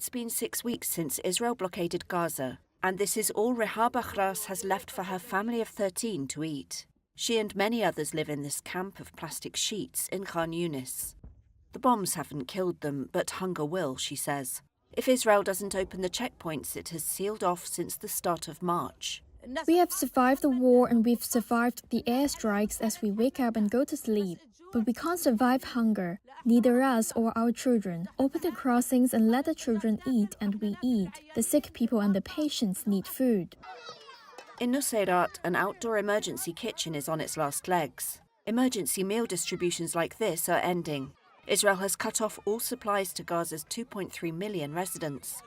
It's been 6 weeks since Israel blockaded Gaza, and this is all Rehab Achras has left for her family of 13 to eat. She and many others live in this camp of plastic sheets in Khan Yunis. The bombs haven't killed them, but hunger will, she says. If Israel doesn't open the checkpoints it has sealed off since the start of March. We have survived the war and we've survived the airstrikes as we wake up and go to sleep. But we can't survive hunger, neither us or our children. Open the crossings and let the children eat, and we eat. The sick people and the patients need food. In Nuseirat, an outdoor emergency kitchen is on its last legs. Emergency meal distributions like this are ending. Israel has cut off all supplies to Gaza's 2.3 million residents.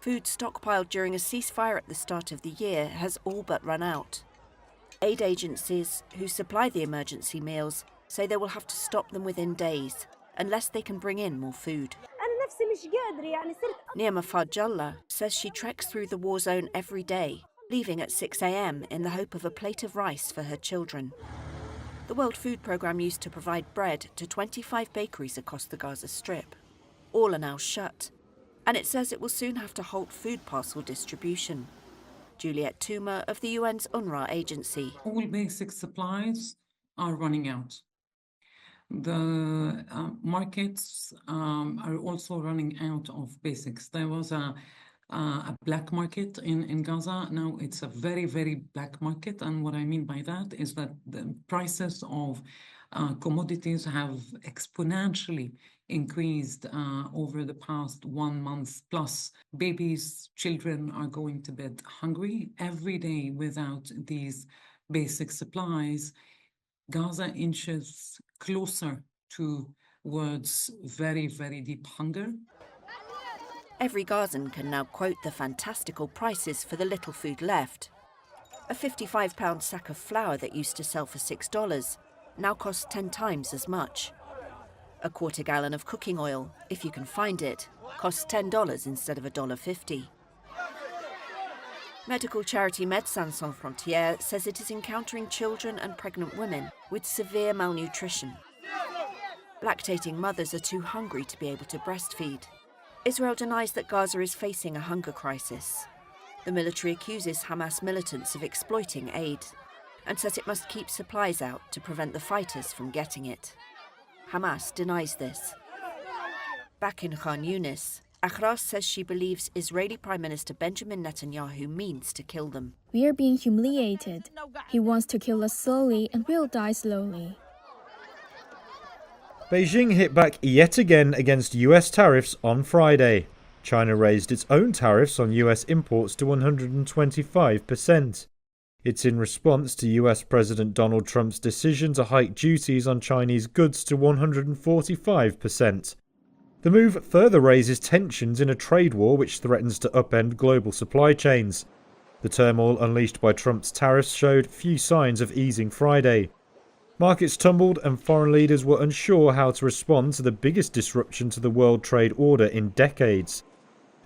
Food stockpiled during a ceasefire at the start of the year has all but run out. Aid agencies, who supply the emergency meals, say they will have to stop them within days, unless they can bring in more food. Niamah Fadjallah says she treks through the war zone every day, leaving at 6 a.m. in the hope of a plate of rice for her children. The World Food Programme used to provide bread to 25 bakeries across the Gaza Strip. All are now shut, and it says it will soon have to halt food parcel distribution. Juliette Tuma of the UN's UNRWA agency. All basic supplies are running out. The markets are also running out of basics. There was a black market in Gaza. Now it's a very, very black market. And what I mean by that is that the prices of commodities have exponentially increased over the past 1 month plus. Babies, children are going to bed hungry every day without these basic supplies. Gaza inches closer towards very, very deep hunger. Every Gazan can now quote the fantastical prices for the little food left. A 55-pound sack of flour that used to sell for $6 now costs 10 times as much. A quarter gallon of cooking oil, if you can find it, costs $10 instead of $1.50. Medical charity Médecins Sans Frontières says it is encountering children and pregnant women with severe malnutrition. Lactating mothers are too hungry to be able to breastfeed. Israel denies that Gaza is facing a hunger crisis. The military accuses Hamas militants of exploiting aid and says it must keep supplies out to prevent the fighters from getting it. Hamas denies this. Back in Khan Yunis, Achras says she believes Israeli Prime Minister Benjamin Netanyahu means to kill them. We are being humiliated. He wants to kill us slowly and we'll die slowly. Beijing hit back yet again against US tariffs on Friday. China raised its own tariffs on US imports to 125%. It's in response to US President Donald Trump's decision to hike duties on Chinese goods to 145%. The move further raises tensions in a trade war which threatens to upend global supply chains. The turmoil unleashed by Trump's tariffs showed few signs of easing Friday. Markets tumbled and foreign leaders were unsure how to respond to the biggest disruption to the world trade order in decades.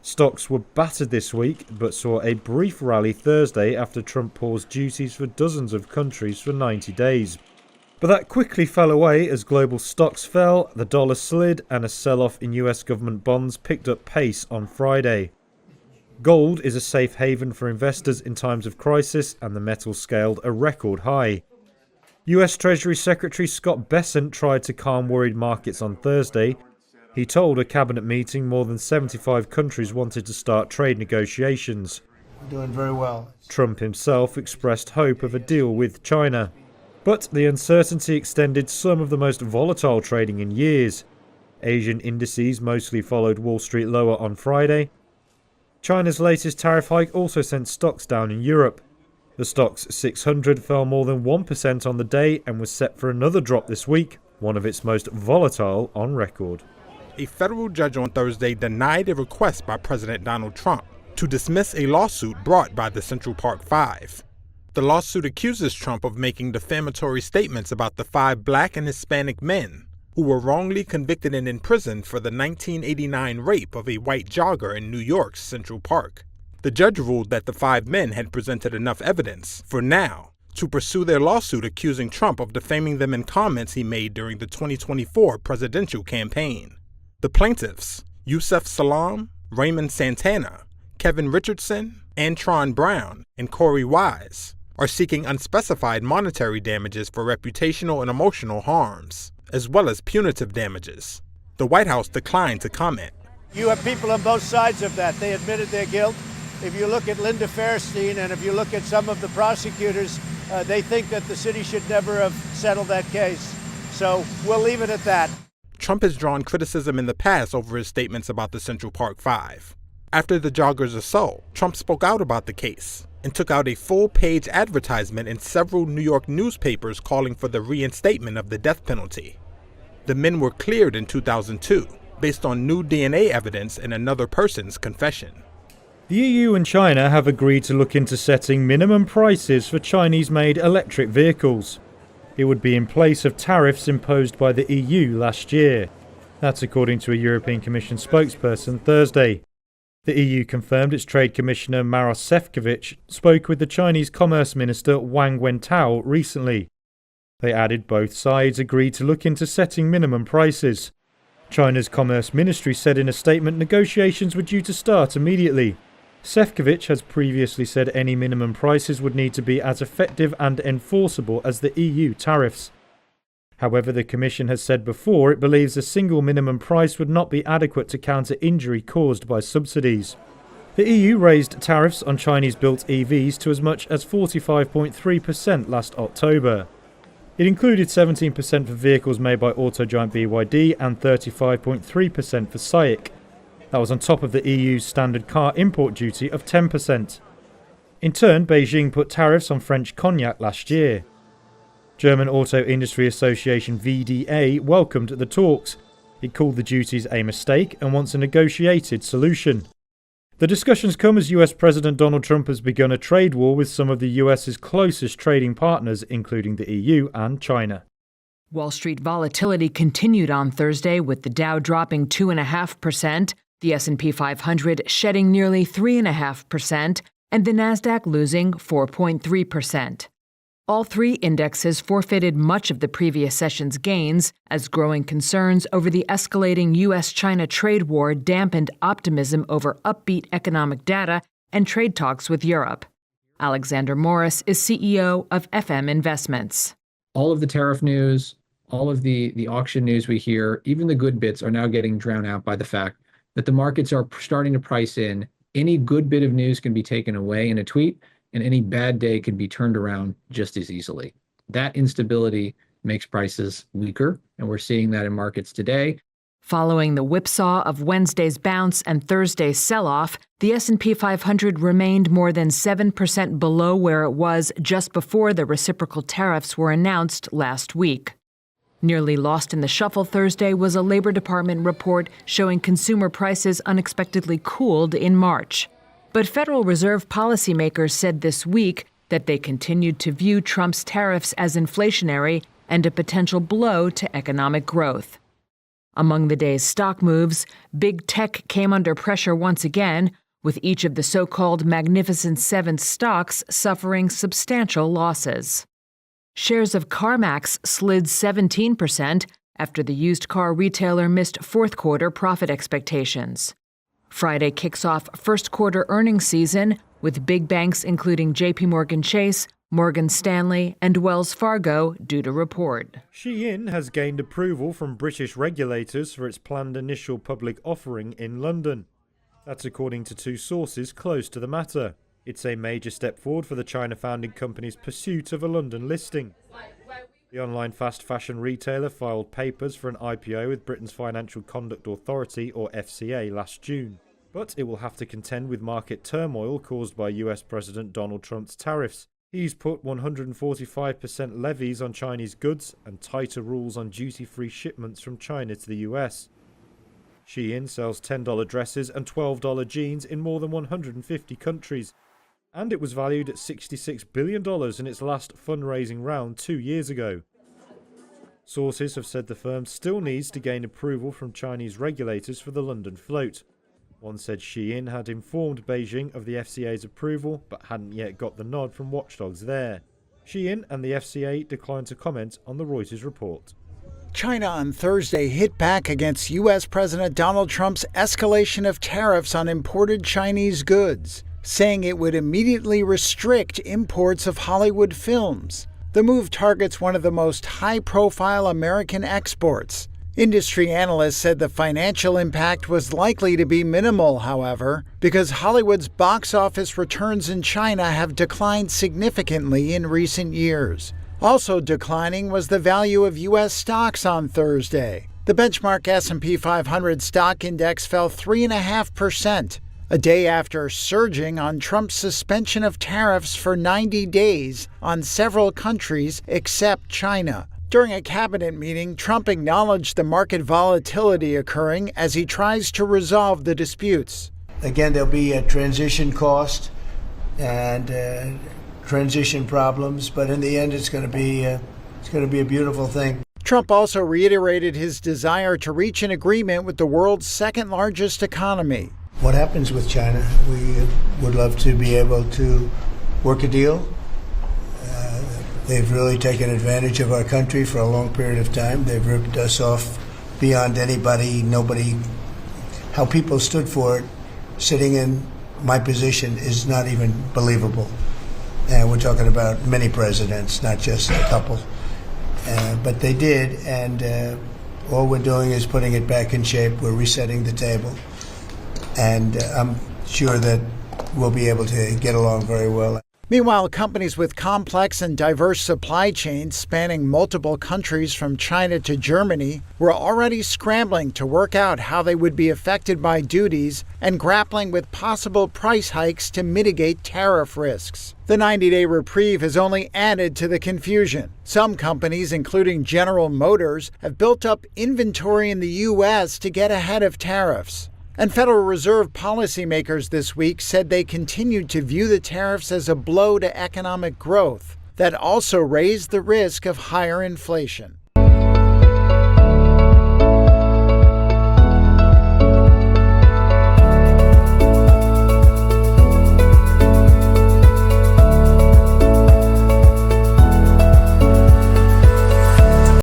Stocks were battered this week, but saw a brief rally Thursday after Trump paused duties for dozens of countries for 90 days. But that quickly fell away as global stocks fell, the dollar slid, and a sell-off in US government bonds picked up pace on Friday. Gold is a safe haven for investors in times of crisis, and the metal scaled a record high. US Treasury Secretary Scott Bessent tried to calm worried markets on Thursday. He told a cabinet meeting more than 75 countries wanted to start trade negotiations. Doing very well. Trump himself expressed hope of a deal with China. But the uncertainty extended some of the most volatile trading in years. Asian indices mostly followed Wall Street lower on Friday. China's latest tariff hike also sent stocks down in Europe. The Stoxx 600 fell more than 1% on the day and was set for another drop this week, one of its most volatile on record. A federal judge on Thursday denied a request by President Donald Trump to dismiss a lawsuit brought by the Central Park Five. The lawsuit accuses Trump of making defamatory statements about the 5 black and Hispanic men who were wrongly convicted and imprisoned for the 1989 rape of a white jogger in New York's Central Park. The judge ruled that the 5 men had presented enough evidence, for now, to pursue their lawsuit accusing Trump of defaming them in comments he made during the 2024 presidential campaign. The plaintiffs, Yusef Salaam, Raymond Santana, Kevin Richardson, Antron Brown, and Corey Wise are seeking unspecified monetary damages for reputational and emotional harms, as well as punitive damages. The White House declined to comment. You have people on both sides of that. They admitted their guilt. If you look at Linda Fairstein and if you look at some of the prosecutors, they think that the city should never have settled that case. So we'll leave it at that. Trump has drawn criticism in the past over his statements about the Central Park Five. After the joggers' assault, Trump spoke out about the case and took out a full-page advertisement in several New York newspapers calling for the reinstatement of the death penalty. The men were cleared in 2002 based on new DNA evidence and another person's confession. The EU and China have agreed to look into setting minimum prices for Chinese-made electric vehicles. It would be in place of tariffs imposed by the EU last year. That's according to a European Commission spokesperson Thursday. The EU confirmed its Trade Commissioner Maros Sefcovic spoke with the Chinese Commerce Minister Wang Wentao recently. They added both sides agreed to look into setting minimum prices. China's Commerce Ministry said in a statement negotiations were due to start immediately. Sefcovic has previously said any minimum prices would need to be as effective and enforceable as the EU tariffs. However, the Commission has said before it believes a single minimum price would not be adequate to counter injury caused by subsidies. The EU raised tariffs on Chinese-built EVs to as much as 45.3% last October. It included 17% for vehicles made by auto giant BYD and 35.3% for SAIC. That was on top of the EU's standard car import duty of 10%. In turn, Beijing put tariffs on French cognac last year. German Auto Industry Association VDA welcomed the talks. It called the duties a mistake and wants a negotiated solution. The discussions come as US President Donald Trump has begun a trade war with some of the US's closest trading partners, including the EU and China. Wall Street volatility continued on Thursday with the Dow dropping 2.5%, the S&P 500 shedding nearly 3.5%, and the Nasdaq losing 4.3%. All three indexes forfeited much of the previous session's gains as growing concerns over the escalating U.S.-China trade war dampened optimism over upbeat economic data and trade talks with Europe. Alexander Morris is CEO of FM Investments. All of the tariff news, all of the auction news we hear, even the good bits are now getting drowned out by the fact that the markets are starting to price in any good bit of news can be taken away in a tweet, and any bad day can be turned around just as easily. That instability makes prices weaker, and we're seeing that in markets today. Following the whipsaw of Wednesday's bounce and Thursday's sell-off, the S&P 500 remained more than 7% below where it was just before the reciprocal tariffs were announced last week. Nearly lost in the shuffle Thursday was a Labor Department report showing consumer prices unexpectedly cooled in March. But Federal Reserve policymakers said this week that they continued to view Trump's tariffs as inflationary and a potential blow to economic growth. Among the day's stock moves, big tech came under pressure once again, with each of the so-called Magnificent Seven stocks suffering substantial losses. Shares of CarMax slid 17% after the used car retailer missed fourth-quarter profit expectations. Friday kicks off first-quarter earnings season with big banks including JPMorgan Chase, Morgan Stanley, and Wells Fargo due to report. Shein has gained approval from British regulators for its planned initial public offering in London. That's according to two sources close to the matter. It's a major step forward for the China-founded company's pursuit of a London listing. The online fast fashion retailer filed papers for an IPO with Britain's Financial Conduct Authority, or FCA, last June. But it will have to contend with market turmoil caused by US President Donald Trump's tariffs. He's put 145% levies on Chinese goods and tighter rules on duty-free shipments from China to the US. Shein sells $10 dresses and $12 jeans in more than 150 countries. And it was valued at $66 billion in its last fundraising round 2 years ago. Sources have said the firm still needs to gain approval from Chinese regulators for the London float. One said Shein had informed Beijing of the FCA's approval, but hadn't yet got the nod from watchdogs there. Shein and the FCA declined to comment on the Reuters report. China on Thursday hit back against U.S. President Donald Trump's escalation of tariffs on imported Chinese goods, saying it would immediately restrict imports of Hollywood films. The move targets one of the most high-profile American exports. Industry analysts said the financial impact was likely to be minimal, however, because Hollywood's box office returns in China have declined significantly in recent years. Also declining was the value of U.S. stocks on Thursday. The benchmark S&P 500 stock index fell 3.5%, a day after surging on Trump's suspension of tariffs for 90 days on several countries except China. During a cabinet meeting, Trump acknowledged the market volatility occurring as he tries to resolve the disputes. Again, there'll be a transition cost and transition problems, but in the end, it's going to be a beautiful thing. Trump also reiterated his desire to reach an agreement with the world's second largest economy. What happens with China? We would love to be able to work a deal. They've really taken advantage of our country for a long period of time. They've ripped us off beyond nobody. How people stood for it, sitting in my position, is not even believable. And we're talking about many presidents, not just a couple. But they did, and all we're doing is putting it back in shape. We're resetting the table. And I'm sure that we'll be able to get along very well. Meanwhile, companies with complex and diverse supply chains spanning multiple countries from China to Germany were already scrambling to work out how they would be affected by duties and grappling with possible price hikes to mitigate tariff risks. The 90-day reprieve has only added to the confusion. Some companies, including General Motors, have built up inventory in the U.S. to get ahead of tariffs. And Federal Reserve policymakers this week said they continued to view the tariffs as a blow to economic growth that also raised the risk of higher inflation.